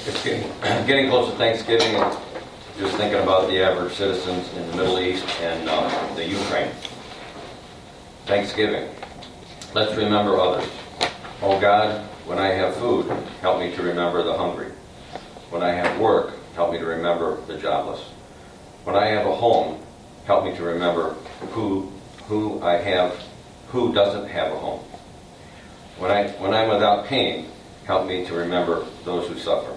It's getting close to Thanksgiving, and just thinking about the average citizens in the Middle East and the Ukraine. Thanksgiving. Let's remember others. Oh God, when I have food, help me to remember the hungry. When I have work, help me to remember the jobless. When I have a home, help me to remember who doesn't have a home. When I'm without pain, help me to remember those who suffer.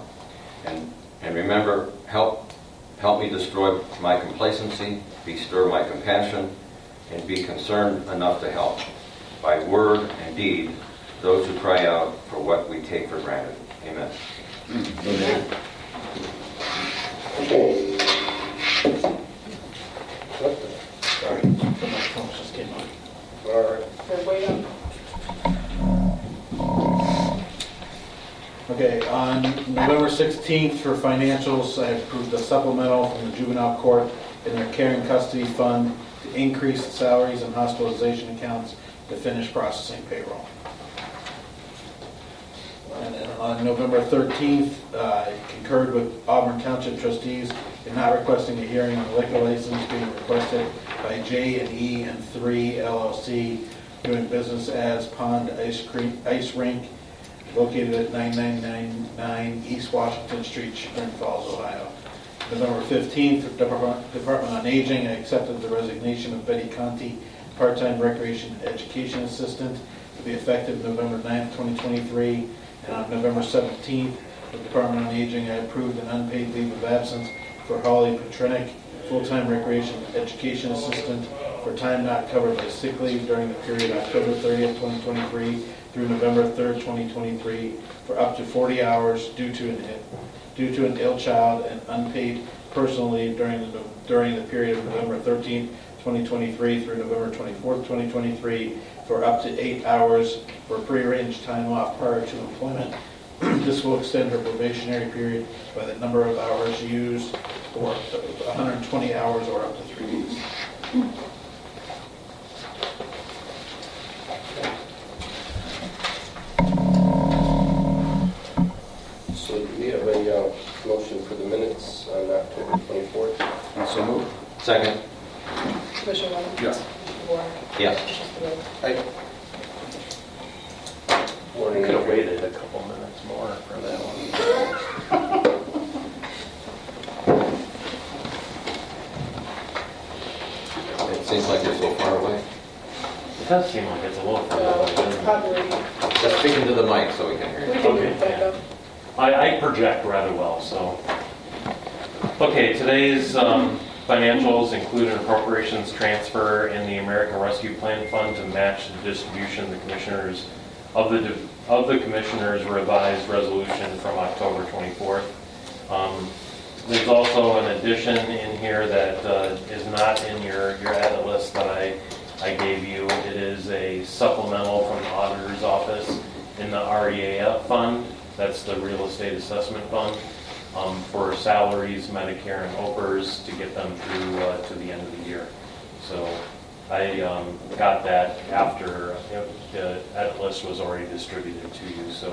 And remember, help me destroy my complacency, bestir my compassion, and be concerned enough to help, by word and deed, those who cry out for what we take for granted. Amen. Amen. Okay. Sorry, my phone just came on. All right. Wait up. Okay, on November 16th for financials, I approved a supplemental from the juvenile court in their care and custody fund to increase salaries and hospitalization accounts to finish processing payroll. And then on November 13th, I concurred with Auburn Township trustees in not requesting a hearing on the liquor license being requested by J&E and 3 LLC, doing business as Pond Ice Rink, located at 9999 East Washington Street, Chagrin Falls, Ohio. November 15th, Department on Aging, I accepted the resignation of Betty Conti, part-time recreation and education assistant, to be effective November 9th, 2023. And on November 17th, the Department on Aging, I approved an unpaid leave of absence for Holly Petrinick, full-time recreation and education assistant, for time not covered by sick leave during the period October 30th, 2023 through November 3rd, 2023, for up to 40 hours due to an ill child, and unpaid personal leave during the period of November 13th, 2023 through November 24th, 2023, for up to 8 hours for prearranged time off prior to employment. This will extend her probationary period by the number of hours used, or 120 hours or up to 3 weeks. So do we have a motion for the minutes on October 24th? So moved. Second. Commissioner Lennon? Yes. Commissioner Warren? Yes. Commissioner Spillier? Aye. We Morning. could have waited a couple minutes more for that one. It seems like you're so far away. It does seem like it's a little further away, doesn't it? Probably. Just speak into the mic so we can hear We you. can Okay, move back yeah. up. I project rather well, so. Okay, today's financials include an appropriations transfer in the American Rescue Plan Fund to match the distribution of the commissioners of the commissioners' revised resolution from October 24th. There's also an addition in here that is not in your edit list that I gave you. It is a supplemental from the auditor's office in the REAF fund. That's the real estate assessment fund, for salaries, Medicare, and OPERS to get them through to the end of the year. So I got that after the edit list was already distributed to you. So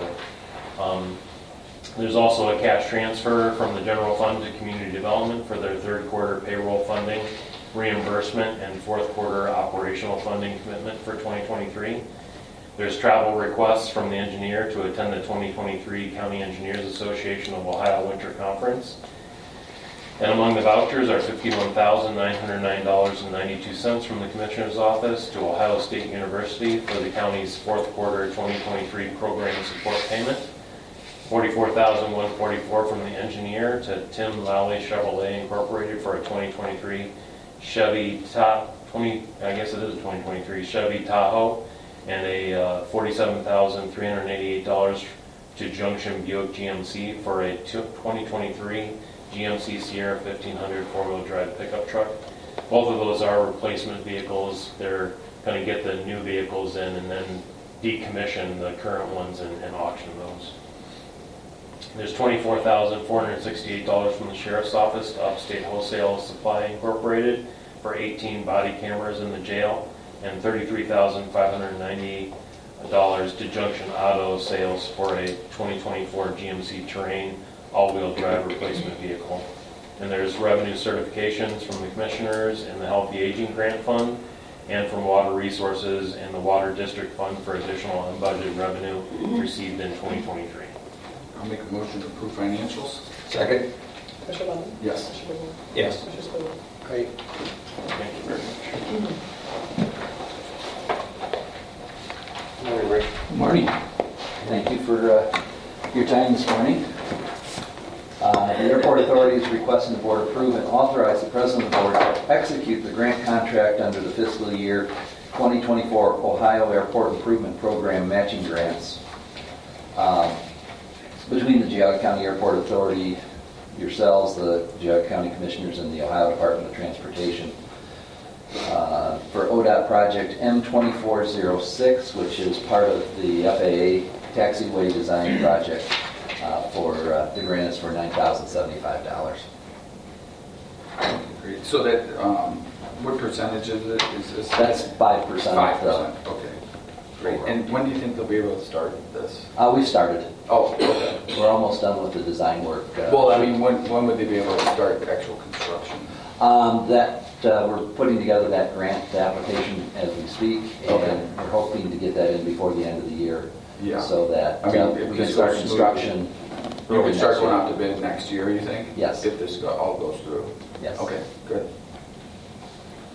there's also a cash transfer from the general fund to community development for their third quarter payroll funding, reimbursement, and fourth quarter operational funding commitment for 2023. There's travel requests from the engineer to attend the 2023 County Engineers Association of Ohio Winter Conference. And among the vouchers are $51,909.92 from the Commissioner's Office to Ohio State University for the county's fourth quarter 2023 program support payment. $44,144 from the engineer to Tim Lally Chevrolet Incorporated for a 2023 Chevy Tahoe, and a $47,388 to Junction Buick GMC for a 2023 GMC Sierra 1500 four-wheel drive pickup truck. Both of those are replacement vehicles. They're going to get the new vehicles in and then decommission the current ones and auction those. There's $24,468 from the Sheriff's Office to Upstate Wholesale Supply Incorporated for 18 body cameras in the jail, and $33,598 to Junction Auto Sales for a 2024 GMC Terrain all-wheel drive replacement vehicle. And there's revenue certifications from the commissioners in the Healthy Aging Grant Fund and from Water Resources and the Water District Fund for additional unbudgeted revenue received in 2023. I'll make a motion to approve financials. Second? Commissioner Lennon? Yes. Commissioner DeBoer? Yes. Commissioner Spillier? Aye. Thank you very much. Morning, Rick. Morning. Thank you for your time this morning. The Airport Authority is requesting the board approve and authorize the president of the board to execute the grant contract under the fiscal year 2024 Ohio Airport Improvement Program matching grants between the Geauga County Airport Authority, yourselves, the Geauga County Commissioners, and the Ohio Department of Transportation. For ODOT project M2406, which is part of the FAA taxiway design project. The grant is for $9,075. Great. So that, what percentage is it? Is this? That's 5%. 5%, okay. Great. And when do you think they'll be able to start this? We started. Oh, okay. We're almost done with the design work. Well, I mean, when would they be able to start the actual construction? We're putting together that grant application as we speak, Okay. and we're hoping to get that in before the end of the year. Yeah. So that I mean, if we can this start goes construction. You early can start next going year. out to bid next year, you think? Yes. If this all goes through? Yes. Okay, good.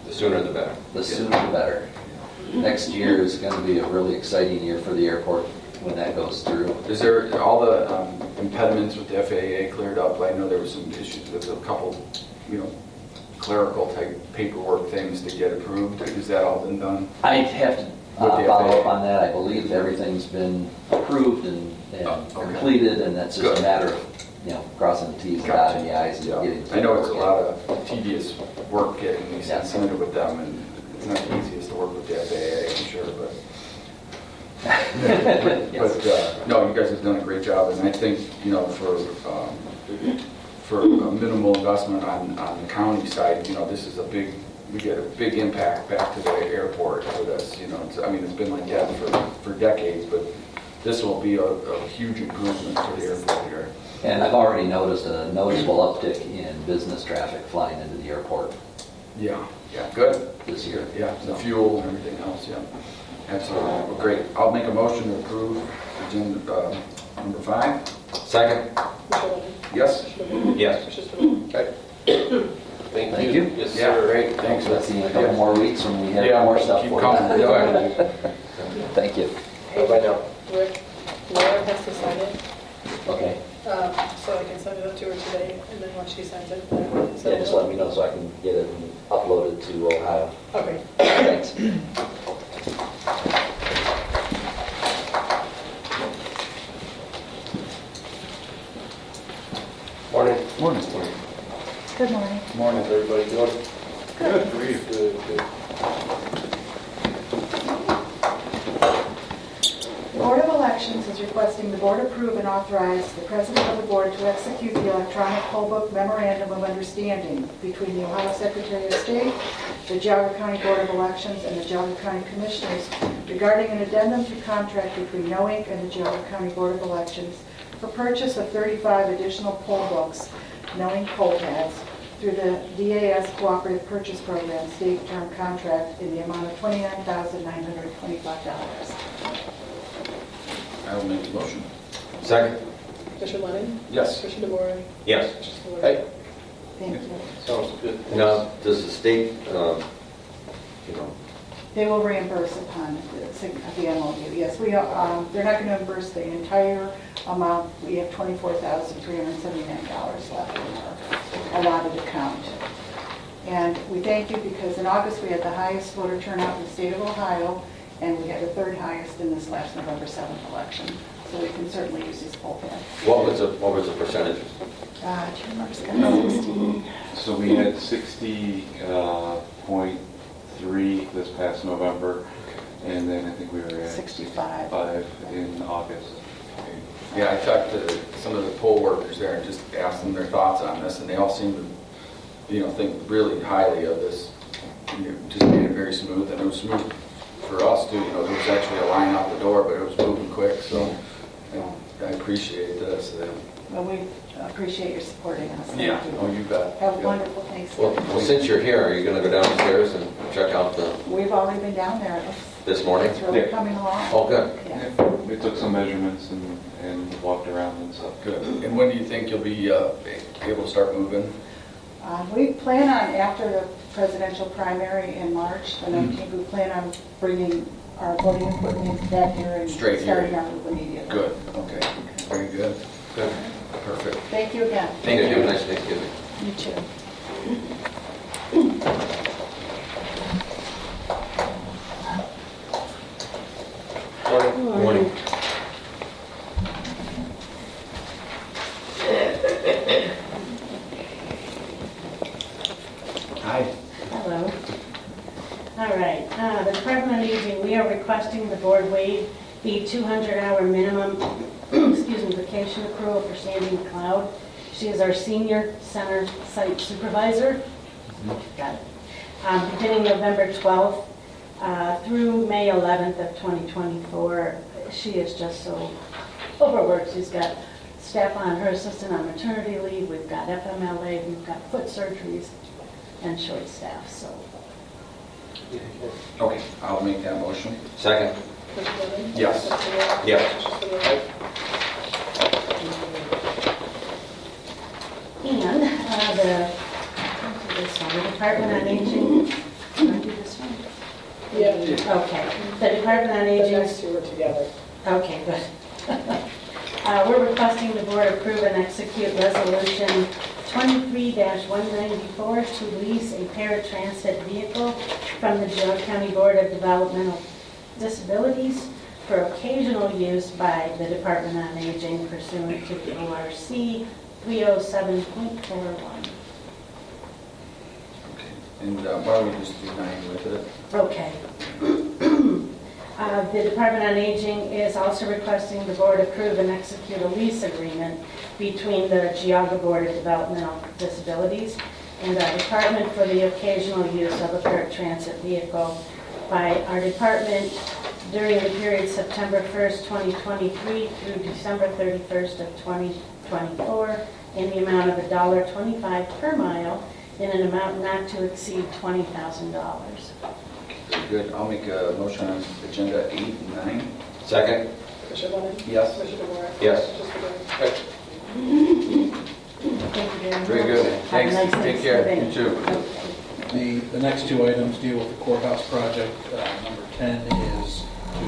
The sooner the better. The sooner the better. Next year is going to be a really exciting year for the airport when that goes through. Is there all the impediments with the FAA cleared up? I know there was some issues with a couple, clerical type paperwork things to get approved. Is that all been done? I'd have to With the follow FAA. up on that. I believe everything's been approved and Oh, okay. completed, and that's just Good. a matter of, crossing the Ts and Gotcha. dotting the I's and Yeah. getting. I know it's a lot of tedious work getting these Yeah. things submitted with them, and it's not the easiest to work with the FAA, I'm sure, but. Yes. But, no, you guys have done a great job, and I think, for a minimal investment on the county side, this is we get a big impact back to the airport for this, it's been like that for decades, but this will be a huge improvement for the airport here. And I've already noticed a noticeable uptick in business traffic flying into the airport Yeah, good. this year. Yeah, the fuel and everything else, yeah. Absolutely. Well, great. I'll make a motion to approve agenda number 5. Second? Commissioner Lennon? Yes? Commissioner DeBoer? Yes. Commissioner Spillier? Aye. Thank Thank you. you. Yes, Yeah, sir. great. Thanks. Let's see in a couple more weeks when we have Yeah, more stuff keep for coming. you. Yeah. Thank you. Bye-bye now. Rick, Laura has to sign it, Okay. so I can send it up to her today, and then once she signs it, then send Yeah, it just up. let me know so I can get it and upload it to Ohio. Okay. Thanks. Morning. Morning. Good morning. Morning. How's everybody doing? Good. Good, good. The Board of Elections is requesting the board approve and authorize the president of the board to execute the electronic poll book memorandum of understanding between the Ohio Secretary of State, the Geauga County Board of Elections, and the Geauga County Commissioners regarding an addendum to contract between No Inc. and the Geauga County Board of Elections for purchase of 35 additional poll books, No Inc. poll pads, through the DAS Cooperative Purchase Program state term contract in the amount of $29,925. I will make the motion. Second? Commissioner Lennon? Yes. Commissioner DeBoer? Yes. Commissioner Spillier? Hey, Thank you. sounds good. Now, does the state, They will reimburse upon the MOU. Yes, they're not going to reimburse the entire amount. We have $24,379 left in our allotted account. And we thank you because in August we had the highest voter turnout in the state of Ohio, and we had the third highest in this last November 7th election. So we can certainly use these poll pads. what was the percentage? Do you remember, Scott? 60? So we had 60.3 this past November, and then I think we were at 65. 65 in August. Yeah, I talked to some of the poll workers there and just asked them their thoughts on this, and they all seem to, think really highly of this. Just made it very smooth, and it was smooth for us too. There was actually a line out the door, but it was moving quick, so I appreciate this. Well, we appreciate your supporting us. Thank Yeah, you. oh, you bet. Have a Yeah. wonderful Thanksgiving. Well, since you're here, are you going to go downstairs and check out We've already been down there. this morning? It's really Yeah. coming along. Oh, good. Yeah. We took some measurements and walked around and stuff. Good. And when do you think you'll be able to start moving? We plan on, after the presidential primary in March, the Mm-hmm. 19th, we plan on bringing our voting equipment back here and Straight here. starting our move immediately. Good, okay, very good. Good. Perfect. Thank you again. Thank Have you. a nice Thanksgiving. You too. Morning. Hi. Hello. All right, the Department of Aging, we are requesting the board waive the 200-hour minimum, excuse me, vacation accrual for Sandy McLeod. She is our senior center site supervisor. Got it. Beginning November 12th through May 11th of 2024. She is just so overworked. She's got staff on, her assistant on maternity leave, we've got FMLA, we've got foot surgeries, and short staff, so. Okay, I'll make that motion. Second? Commissioner Lennon? Yes. Commissioner Moore? Yes. Commissioner Spillier? And the Department on Aging, can I do this one? Yeah, Okay, the Department on the Aging. next two are together. Okay, good. We're requesting the board approve and execute resolution 23-194 to lease a paratransit vehicle from the Geauga County Board of Developmental Disabilities for occasional use by the Department on Aging pursuant to the ORC 307.41. Okay. And why don't we just do 9 with it? Okay. The Department on Aging is also requesting the board approve and execute a lease agreement between the Geauga Board of Developmental Disabilities and our department for the occasional use of a paratransit vehicle by our department during the period September 1st, 2023 through December 31st of 2024 in the amount of $1.25 per mile in an amount not to exceed $20,000. Very good. I'll make a motion on agenda 8 and 9. Second? Commissioner Lennon? Yes. Commissioner Moore? Yes. Commissioner Spillier? Thank you very much. Very good. Have a Thanks. nice Take care. Thanksgiving. You too. The next two items deal with the courthouse project. Number 10 is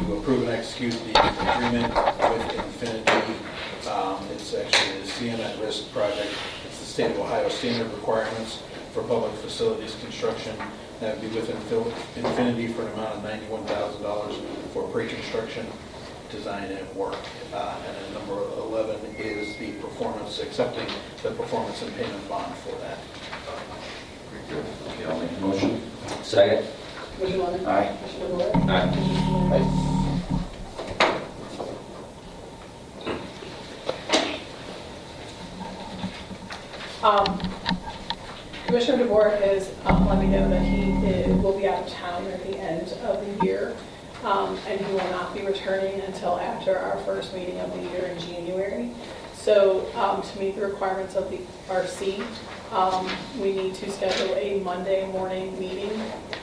to approve and execute the agreement with Infinity. It's actually the CM at Risk project. It's the state of Ohio standard requirements for public facilities construction. That would be with Infinity for an amount of $91,000 for pre-construction, design, and work. And then number 11 is the performance, accepting the performance and payment bond for that. Very good. Okay, I'll make the motion. Second? Commissioner Lennon? Aye. Commissioner Moore? Aye. Commissioner Spillier? Commissioner DeVore has let me know that he will be out of town at the end of the year, and he will not be returning until after our first meeting of the year in January. So to meet the requirements of the RC, we need to schedule a Monday morning meeting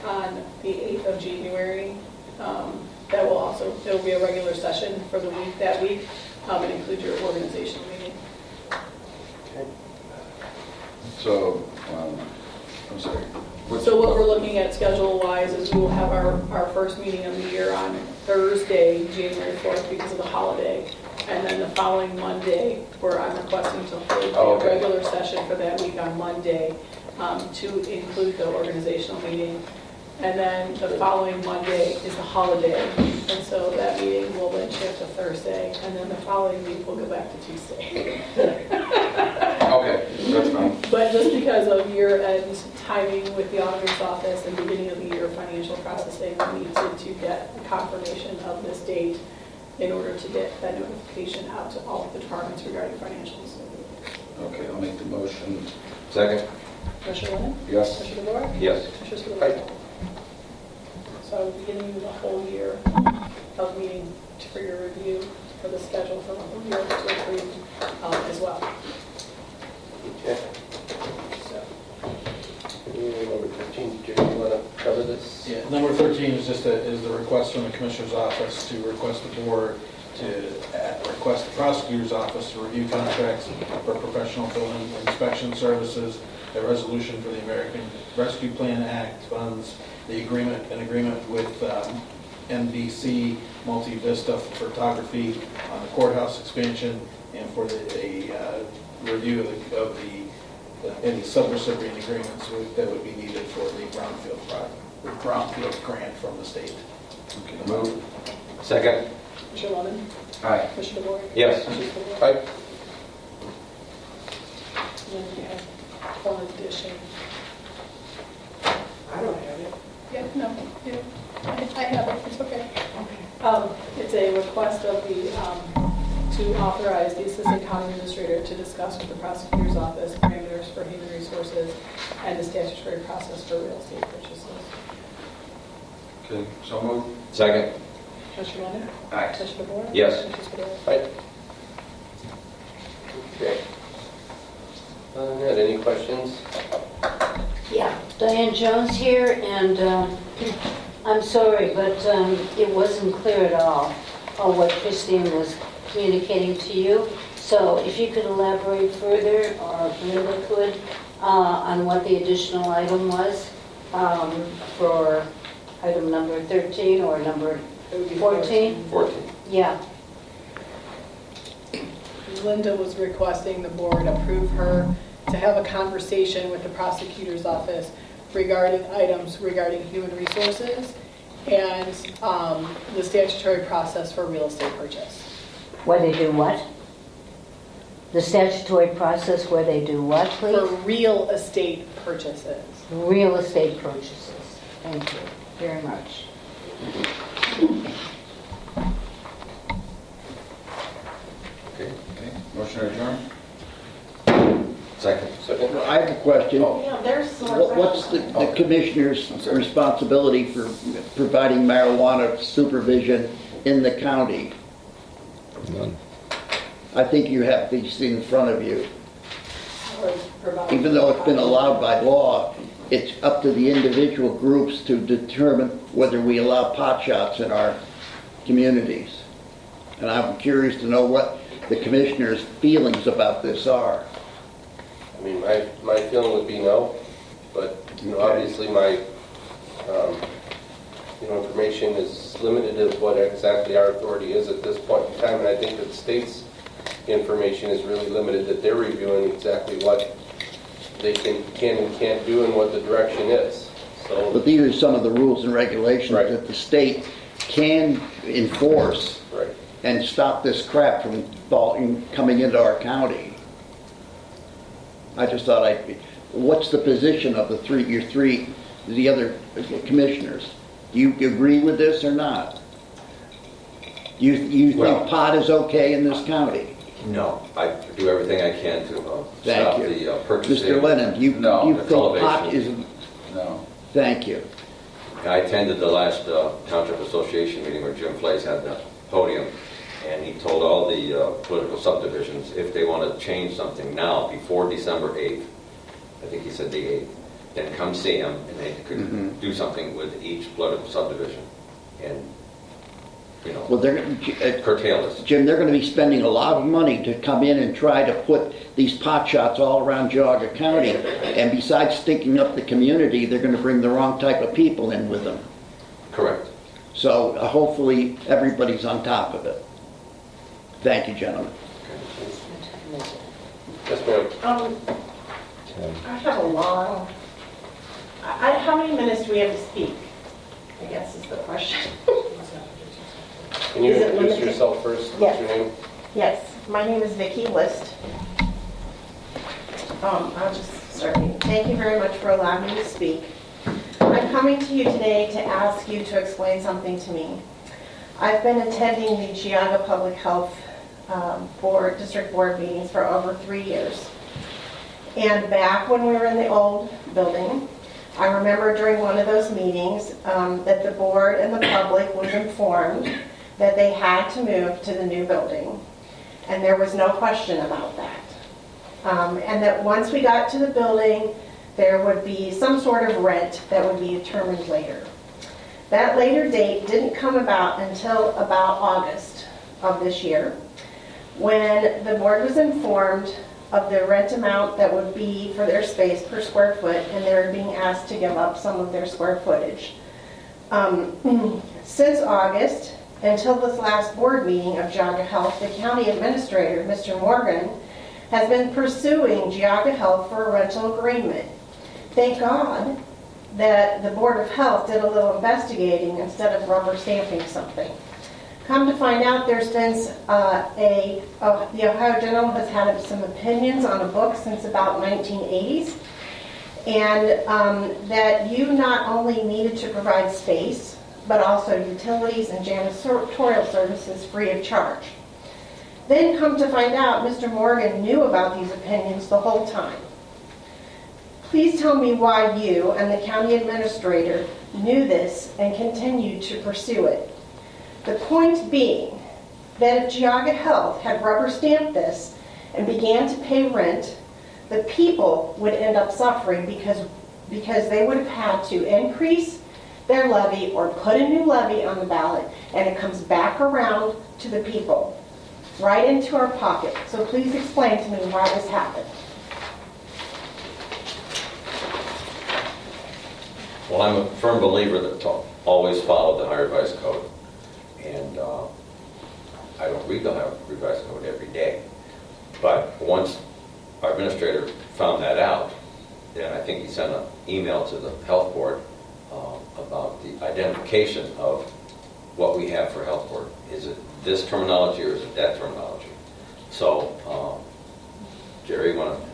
on the 8th of January. That will also, it will be a regular session for the week, that week, and include your organizational meeting. So, I'm sorry. So what we're looking at schedule-wise is we will have our first meeting of the year on Thursday, January 4th, because of the holiday. And then the following Monday, where I'm requesting to hold a regular session for that week on Monday to include the organizational meeting. And then the following Monday is the holiday. And so that meeting will then shift to Thursday. And then the following week, we'll go back to Tuesday. Okay, that's fine. But just because of year-end timing with the auditor's office and beginning of the year financial processing, we need to get a confirmation of this date in order to get that notification out to all of the departments regarding financials. Okay, I'll make the motion. Second? Commissioner Lennon? Yes. Commissioner DeVore? Yes. Commissioner Spillier? So I will be giving you the whole year of meeting for your review for the schedule for review to approve as well. Okay. So, Number 13, Jerry, you want to cover this? Yeah, number 13 is just is the request from the Commissioner's Office to request the board to request the Prosecutor's Office to review contracts for professional building inspection services, a resolution for the American Rescue Plan Act funds, an agreement with NBC Multi Vista Photography on the courthouse expansion, and for a review of any subrecipient agreements that would be needed for the brownfield grant from the state. Move. Second. Commissioner Lennon? Aye. Commissioner DeWort? Yes. Commissioner Spudler? Aye. And then we have one addition. I don't have it. Yeah, no, yeah, I have it, it's okay. It's a request of the, to authorize the Assistant County Administrator to discuss with the Prosecutor's Office parameters for human resources and the statutory process for real estate purchases. Okay, so moved. Second. Commissioner Lennon? Aye. Commissioner DeWort? Yes. Commissioner Spudler? Aye. Okay. Ned, any questions? Yeah, Diane Jones here, and I'm sorry, but it wasn't clear at all what Christine was communicating to you. So if you could elaborate further, or Brenda could, on what the additional item was for item number 13 or number 14? 14. Yeah. Linda was requesting the board approve her to have a conversation with the prosecutor's office regarding items regarding human resources and the statutory process for real estate purchase. Where they do what? The statutory process where they do what, For please? real estate purchases. Real estate purchases. Thank you very much. Okay. Motion adjourned? Second. Second? I have a question. Yeah, there's What's the commissioner's responsibility for providing marijuana supervision in the county? None. I think you have these in front of you. Or provide- Even though it's been allowed by law, it's up to the individual groups to determine whether we allow pot shots in our communities. And I'm curious to know what the commissioner's feelings about this are. I mean, my feeling would be no, but, you know, Okay. obviously my, information is limited to what exactly our authority is at this point in time, and I think that the state's information is really limited, that they're reviewing exactly what they can and can't do and what the direction is. So, But these are some of the rules and regulations Right. that the state can enforce right. and stop this crap from coming into our county. I just thought what's the position of the other commissioners? Do you agree with this or not? You Well- think pot is okay in this county? No, I do everything I can to Thank stop you. the purchasing. Mr. Lennon, you No, think the pot cultivation. is, No. thank you. I attended the last Township Association meeting where Jim Flays had the podium, and he told all the political subdivisions if they want to change something now, before December 8th, I think he said the 8th, then come see him, and they could do something with each political subdivision, and, Well, curtail this. Jim, they're going to be spending a lot of money to come in and try to put these pot shots all around Geauga County. And besides stinking up the community, they're going to bring the wrong type of people in with them. Correct. So hopefully everybody's on top of it. Thank you, gentlemen. Yes, ma'am. I have a long, how many minutes do we have to speak? I guess is the question. Can you Is it introduce limited? yourself first? Yes. What's your name? Yes, my name is Vicki List. I'll just start. Thank you very much for allowing me to speak. I'm coming to you today to ask you to explain something to me. I've been attending the Geauga Public Health Board, District Board meetings for over 3 years. And back when we were in the old building, I remember during one of those meetings that the board and the public was informed that they had to move to the new building, and there was no question about that. And that once we got to the building, there would be some sort of rent that would be determined later. That later date didn't come about until about August of this year, when the board was informed of the rent amount that would be for their space per square foot, and they were being asked to give up some of their square footage. Since August, until this last board meeting of Geauga Health, the county administrator, Mr. Morgan, has been pursuing Geauga Health for a rental agreement. Thank God that the Board of Health did a little investigating instead of rubber stamping something. Come to find out, there's been the Ohio General has had some opinions on a book since about 1980s, and that you not only needed to provide space, but also utilities and janitorial services free of charge. Then come to find out, Mr. Morgan knew about these opinions the whole time. Please tell me why you and the county administrator knew this and continued to pursue it. The point being that if Geauga Health had rubber stamped this and began to pay rent, the people would end up suffering because they would have had to increase their levy or put a new levy on the ballot, and it comes back around to the people, right into our pocket. So please explain to me why this happened. Well, I'm a firm believer that to always follow the Ohio Revised Code. And I don't read the Ohio Revised Code every day. But once our administrator found that out, then I think he sent an email to the health board about the identification of what we have for health board. Is it this terminology or is it that terminology? So, Jerry, you want to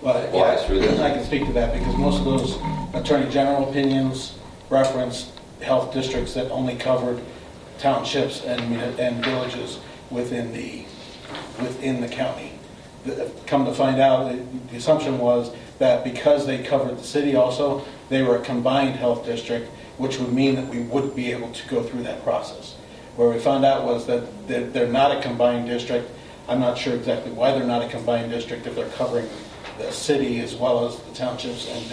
walk us through this? I can speak to that because most of those Attorney General opinions referenced health districts that only covered townships and villages within the county. Come to find out, the assumption was that because they covered the city also, they were a combined health district, which would mean that we wouldn't be able to go through that process. Where we found out was that they're not a combined district. I'm not sure exactly why they're not a combined district if they're covering the city as well as the townships and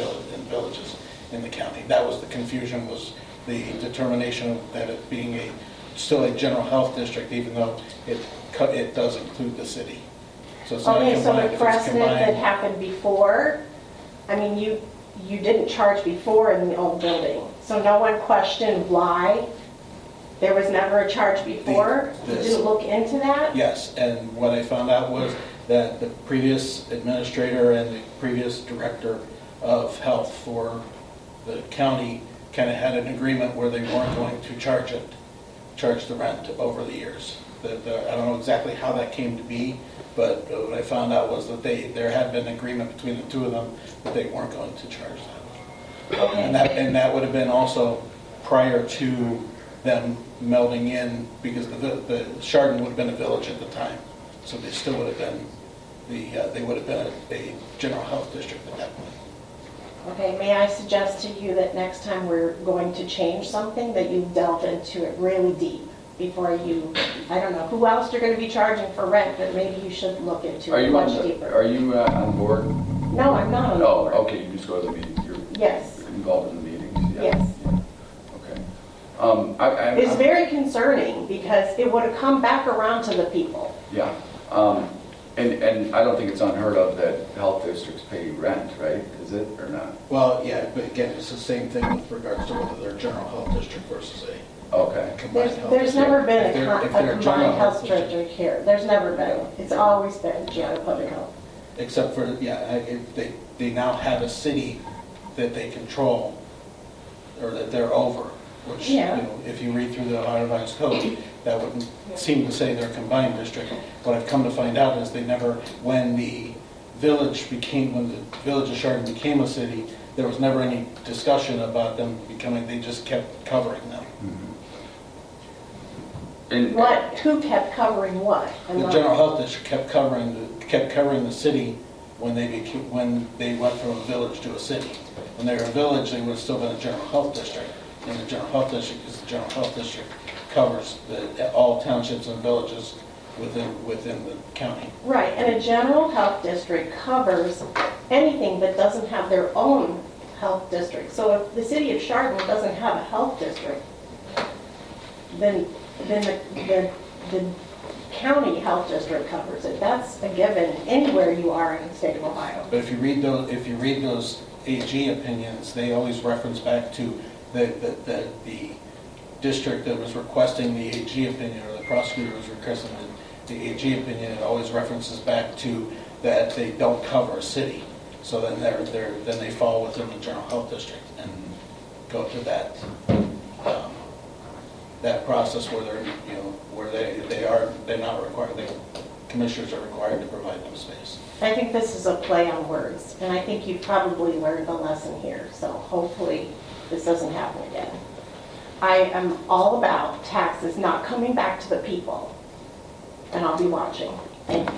villages in the county. That was the confusion, was the determination that it being still a general health district, even though it does include the city. So it's not Okay, so combined. the If it's precedent that combined, happened before, I mean, you didn't charge before in the old building, so no one questioned why there was never a charge before? You didn't look into that? yes, and what I found out was that the previous administrator and the previous director of health for the county kind of had an agreement where they weren't going to charge the rent over the years. I don't know exactly how that came to be, but what I found out was that there had been an agreement between the two of them that they weren't going to charge that. Okay. And that would have been also prior to them melding in, because the Chardon would have been a village at the time, so they still would have been they would have been a general health district at that point. Okay, may I suggest to you that next time we're going to change something, that you delve into it really deep before you, I don't know who else you're going to be charging for rent, but maybe you should look into it much deeper. Are you on board? No, I'm not on the Oh, board. okay, you just go to the meeting. You're Yes, involved in the meetings? Yeah. yes. Okay. It's very concerning because it would have come back around to the people. Yeah. And I don't think it's unheard of that health districts pay rent, right? Is it or not? Well, yeah, but again, it's the same thing with regards to whether they're a general health district versus a Okay. combined health There's district. never been If they're a general combined health district, district here. There's never been. It's always been Geauga Public Health. except for, they now have a city that they control, or that they're over, which, Yeah. if you read through the Ohio Revised Code, that would seem to say they're a combined district. What I've come to find out is they never, when the village of Chardon became a city, there was never any discussion about them becoming, they just kept covering them. And Who kept covering what? The general health district kept covering the city when they went from a village to a city. When they were a village, they would have still been a general health district. And the general health district is the general health district covers all townships and villages within the county. Right, and a general health district covers anything that doesn't have their own health district. So if the city of Chardon doesn't have a health district, then the county health district covers it. That's a given anywhere you are in the state of Ohio. But if you read those AG opinions, they always reference back to the district that was requesting the AG opinion, or the prosecutor was requesting the AG opinion. It always references back to that they don't cover a city. So then then they fall within the general health district and go to that process where they're not required. The commissioners are required to provide them space. I think this is a play on words, and I think you've probably learned a lesson here, so hopefully this doesn't happen again. I am all about taxes not coming back to the people, and I'll be watching. Thank you.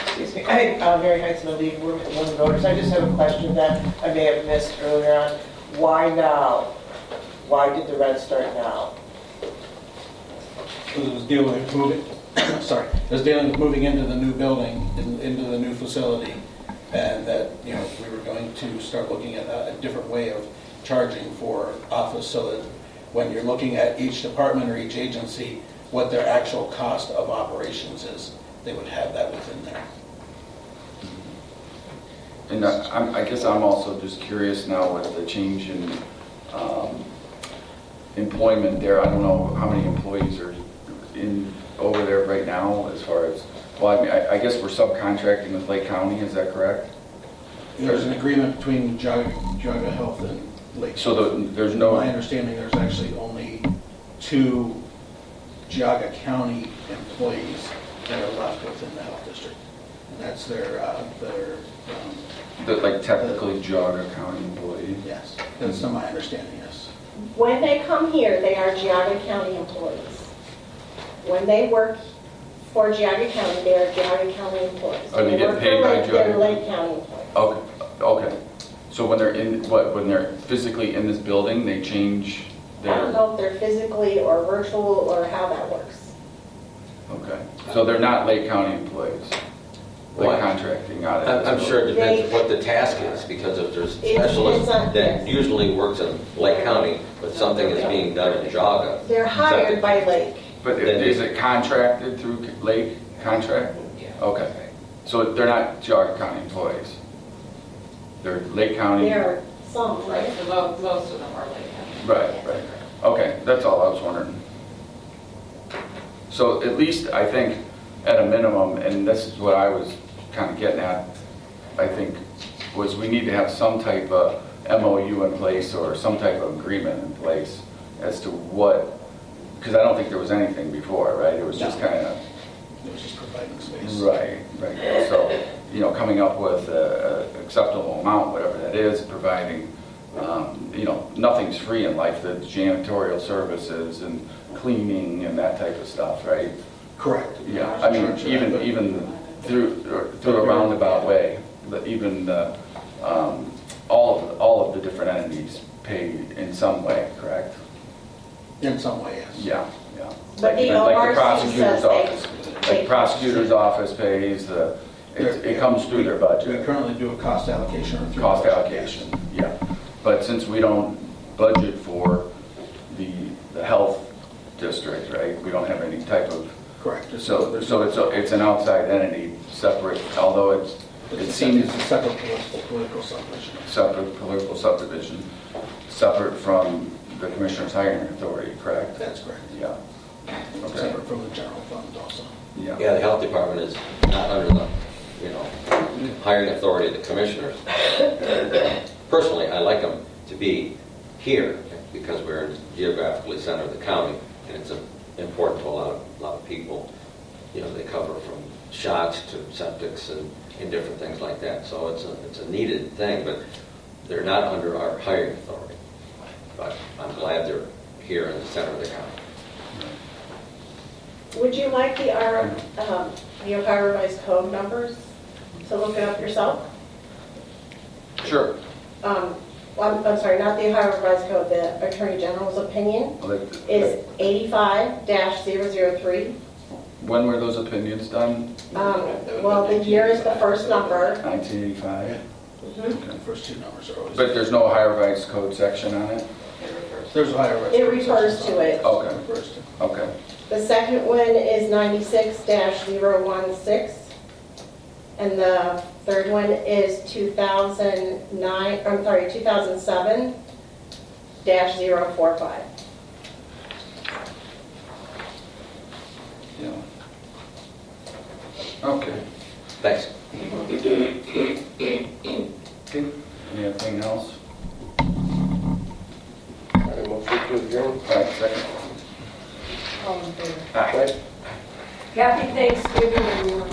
Excuse me, Mary Heitzman, lead room at Women Voters. I just have a question that I may have missed earlier on. Why now? Why did the red start now? Because it was dealing with moving, it was dealing with moving into the new building, into the new facility, and that, we were going to start looking at a different way of charging for office, so that when you're looking at each department or each agency, what their actual cost of operations is, they would have that within there. And I guess I'm also just curious now with the change in employment there. I don't know how many employees are over there right now as far as, well, I mean, I guess we're subcontracting with Lake County, is that correct? There's an agreement between Geauga Health and Lake. So there's no... My understanding, there's actually only 2 Geauga County employees that are left within the health district. And that's like technically Geauga County employee? Yes, that's my understanding, yes. When they come here, they are Geauga County employees. When they work for Geauga County, they are Geauga County employees. Are they getting paid by Geauga? They're Lake County employees. Okay. So when they're physically in this building, they change I their... don't know if they're physically or virtual or how that works. Okay. So they're not Lake County employees? Like contracting out of... I'm sure it depends what the task is, because if there's specialists that usually works in Lake County, but something is being done in Geauga. They're hired by Lake. But is it contracted through Lake contract? Yeah. Okay. So they're not Geauga County employees? They're Lake County? There are some, right? Most of them are Lake County. Right. Okay, that's all I was wondering. So at least I think at a minimum, and this is what I was kind of getting at, I think, was we need to have some type of MOU in place or some type of agreement in place as to what, because I don't think there was anything before, right? It was just kind of... It was just providing space. Right. So, coming up with an acceptable amount, whatever that is, providing, nothing's free in life. The janitorial services and cleaning and that type of stuff, right? Correct. Yeah, I mean, even through a roundabout way, even all of the different entities pay in some way, correct? In some way, yes. Yeah. But the Like the ORC prosecutor's says office. Like prosecutor's office pays, it comes through their We budget. currently do a cost allocation. Or through Cost budget, allocation, yeah. But since we don't budget for the health district, right, we don't have any type of... Correct. So it's an outside entity, separate, although it seems... It's a separate political subdivision. Separate political subdivision, separate from the Commissioner's Hiring Authority, correct? That's correct. Yeah. Okay. Separate from the general fund also. Yeah. Yeah, the health department is not under the, hiring authority of the commissioners. Personally, I like them to be here because we're geographically center of the county, and it's important to a lot of people. They cover from shocks to septics and different things like that. So it's a needed thing, but they're not under our hiring authority. But I'm glad they're here in the center of the county. Would you like the Ohio Revised Code numbers to look it up yourself? Sure. I'm sorry, not the Ohio Revised Code, the Attorney General's opinion is 85-003. When were those opinions done? Well, the year is the first number. 1985? The first two numbers are always. But there's no Ohio Revised Code section on it? There's Ohio Revised. It refers to it. Okay, Refers to. okay. The second one is 96-016. And the third one is 2007-045. Yeah. Okay. Thanks. Okay. Anything else? All right, motion to adjourn. All right, second. All in favor? Aye. Happy Thanksgiving, everyone.